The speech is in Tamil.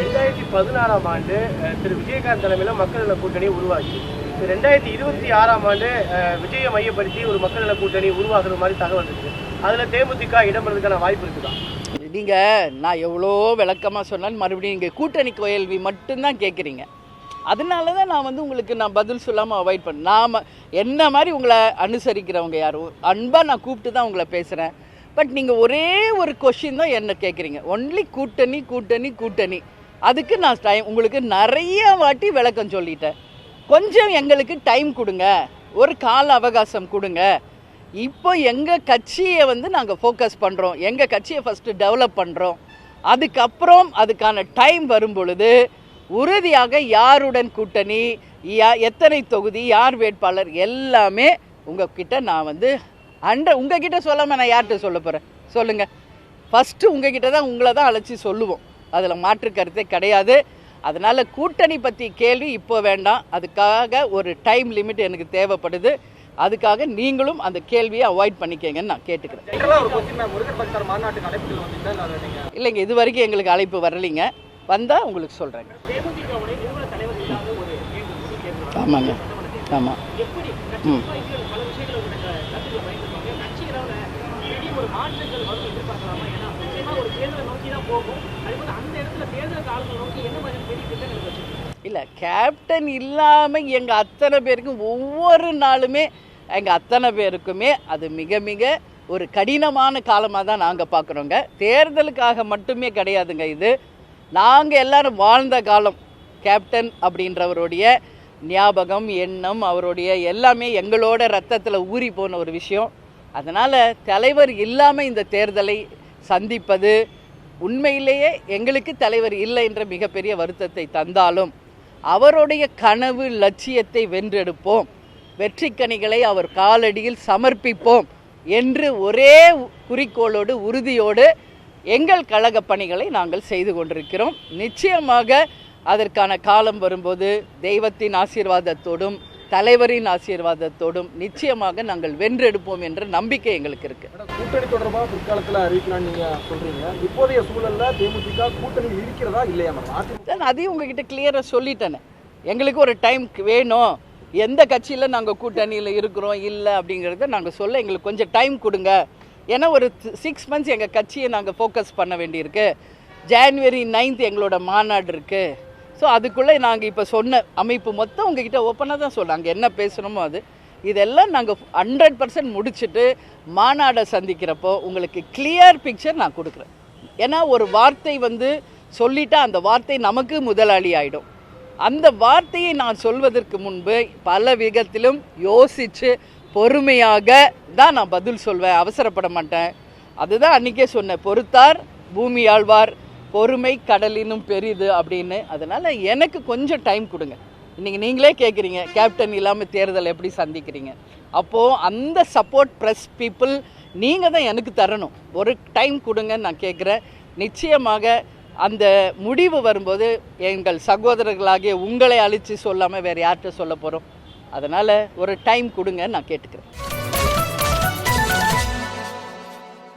2016ஆம் ஆண்டு திரு விஜயகாந்த் தலைமையில் மக்கள் நல கூட்டணி உருவாச்சு. 2026ஆம் ஆண்டு விஜயை மையப்படுத்தி ஒரு மக்கள் நல கூட்டணி உருவாக்குற மாதிரி தகவல் இருக்குது. அதில் தேமுதிக இடம்பெறதுக்கான வாய்ப்பு இருக்குதா? நீங்கள் நான் எவ்வளோ விளக்கமாக சொன்னாலும் மறுபடியும் நீங்கள் கூட்டணி கேள்வி மட்டும்தான் கேட்குறீங்க. அதனால தான் நான் உங்களுக்கு நான் பதில் சொல்லாமல் அவாய்ட் பண்ணேன். நாம் என்ன மாதிரி உங்களை அனுசரிக்கிறவங்க யாரும் அன்பாக நான் கூப்பிட்டு தான் உங்களை பேசுகிறேன். பட் நீங்கள் ஒரே ஒரு கொஷின் தான் என்ன கேட்குறீங்க, ஒன்லி கூட்டணி கூட்டணி கூட்டணி. அதுக்கு நான் உங்களுக்கு நிறைய வாட்டி விளக்கம் சொல்லிட்டேன். கொஞ்சம் எங்களுக்கு டைம் கொடுங்க, ஒரு கால அவகாசம் கொடுங்க. இப்போ எங்கள் கட்சியை நாங்கள் ஃபோக்கஸ் பண்ணுறோம், எங்கள் கட்சியை ஃபஸ்ட்டு டெவலப் பண்ணுறோம். அதுக்கப்புறம் அதுக்கான டைம் வரும் பொழுது உறுதியாக யாருடன் கூட்டணி, எத்தனை தொகுதி, யார் வேட்பாளர் எல்லாமே உங்ககிட்ட நான் உங்ககிட்ட சொல்லாமல் நான் யார்கிட்ட சொல்ல போகிறேன் சொல்லுங்கள். ஃபஸ்ட்டு உங்ககிட்ட தான் உங்களை தான் அழைச்சி சொல்லுவோம், அதில் மாற்று கருத்தே கிடையாது. அதனால் கூட்டணி பற்றி கேள்வி இப்போ வேண்டாம். அதுக்காக ஒரு டைம் லிமிட் எனக்கு தேவைப்படுது. அதுக்காக நீங்களும் அந்த கேள்வியை அவாய்ட் பண்ணிக்கங்கன்னு நான் கேட்டுக்கிறேன். இல்லைங்க, இது வரைக்கும் எங்களுக்கு அழைப்பு வரலைங்க. வந்தால் உங்களுக்கு சொல்கிறேங்க. ஆமாங்க, ஆமாம். இல்லை, கேப்டன் இல்லாமல் எங்கள் அத்தனை பேருக்கும் ஒவ்வொரு நாளுமே எங்கள் அத்தனை பேருக்குமே அது மிக மிக ஒரு கடினமான காலமாக தான் நாங்கள் பார்க்குறோங்க. தேர்தலுக்காக மட்டுமே கிடையாதுங்க. இது நாங்கள் எல்லாரும் வாழ்ந்த காலம். கேப்டன் அப்படின்றவருடைய ஞாபகம், எண்ணம், அவருடைய எல்லாமே எங்களோட ரத்தத்தில் ஊறி போன ஒரு விஷயம். அதனால் தலைவர் இல்லாமல் இந்த தேர்தலை சந்திப்பது உண்மையிலேயே எங்களுக்கு தலைவர் இல்லை என்ற மிகப்பெரிய வருத்தத்தை தந்தாலும் அவருடைய கனவு லட்சியத்தை வென்றெடுப்போம், வெற்றிக்கனிகளை அவர் காலடியில் சமர்ப்பிப்போம் என்று ஒரே குறிக்கோளோடு உறுதியோடு எங்கள் கழக பணிகளை நாங்கள் செய்து கொண்டிருக்கிறோம். நிச்சயமாக அதற்கான காலம் வரும்போது தெய்வத்தின் ஆசீர்வாதத்தோடும் தலைவரின் ஆசீர்வாதத்தோடும் நிச்சயமாக நாங்கள் வென்றெடுப்போம் என்ற நம்பிக்கை எங்களுக்கு இருக்கு. கூட்டணி தொடர்பாக பிற்காலத்தில் அறிவிக்கலாம் நீங்க சொல்றீங்க. இப்போதைய சூழல்ல தேமுதிக கூட்டணி இருக்கிறதா இல்லையா? அதையும் உங்ககிட்ட கிளியரா சொல்லிட்டேனே. எங்களுக்கு ஒரு டைம் வேணும், எந்த கட்சியில் நாங்கள் கூட்டணியில் இருக்கிறோம் இல்லை அப்படிங்கிறத நாங்கள் சொல்ல எங்களுக்கு கொஞ்சம் டைம் கொடுங்க. ஏன்னா ஒரு 6 months எங்கள் கட்சியை நாங்கள் ஃபோக்கஸ் பண்ண வேண்டியிருக்கு. January 9th எங்களோட மாநாடு இருக்குது. ஸோ அதுக்குள்ளே நாங்கள் இப்போ சொன்ன அமைப்பு மொத்தம் உங்ககிட்ட ஓப்பனாக தான் சொல்கிறோம். அங்கே என்ன பேசணுமோ இதெல்லாம் நாங்கள் 100% முடிச்சுட்டு மாநாடை சந்திக்கிறப்போ உங்களுக்கு கிளியர் பிக்சர் நான் கொடுக்குறேன். ஏன்னா ஒரு வார்த்தை சொல்லிட்டா அந்த வார்த்தை நமக்கு முதலாளி ஆகிடும். அந்த வார்த்தையை நான் சொல்வதற்கு முன்பு பல விதத்திலும் யோசித்து பொறுமையாக தான் நான் பதில் சொல்வேன், அவசரப்பட மாட்டேன். அதுதான் அன்றைக்கே சொன்னேன், பொறுத்தார் பூமி ஆழ்வார், பொறுமை கடலினும் பெரிது அப்படின்னு. அதனால் எனக்கு கொஞ்சம் டைம் கொடுங்க. இன்றைக்கி நீங்களே கேட்குறீங்க கேப்டன் இல்லாமல் தேர்தல் எப்படி சந்திக்கிறீங்க. அப்போது அந்த சப்போர்ட் ப்ரெஸ் பீப்புள் நீங்கள் தான் எனக்கு தரணும். ஒரு டைம் கொடுங்கன்னு நான் கேட்குறேன். நிச்சயமாக அந்த முடிவு வரும்போது எங்கள் சகோதரர்களாகிய உங்களை அழித்து சொல்லாமல் வேறு யார்கிட்ட சொல்ல போகிறோம். அதனால் ஒரு டைம் கொடுங்க நான் கேட்டுக்கிறேன்.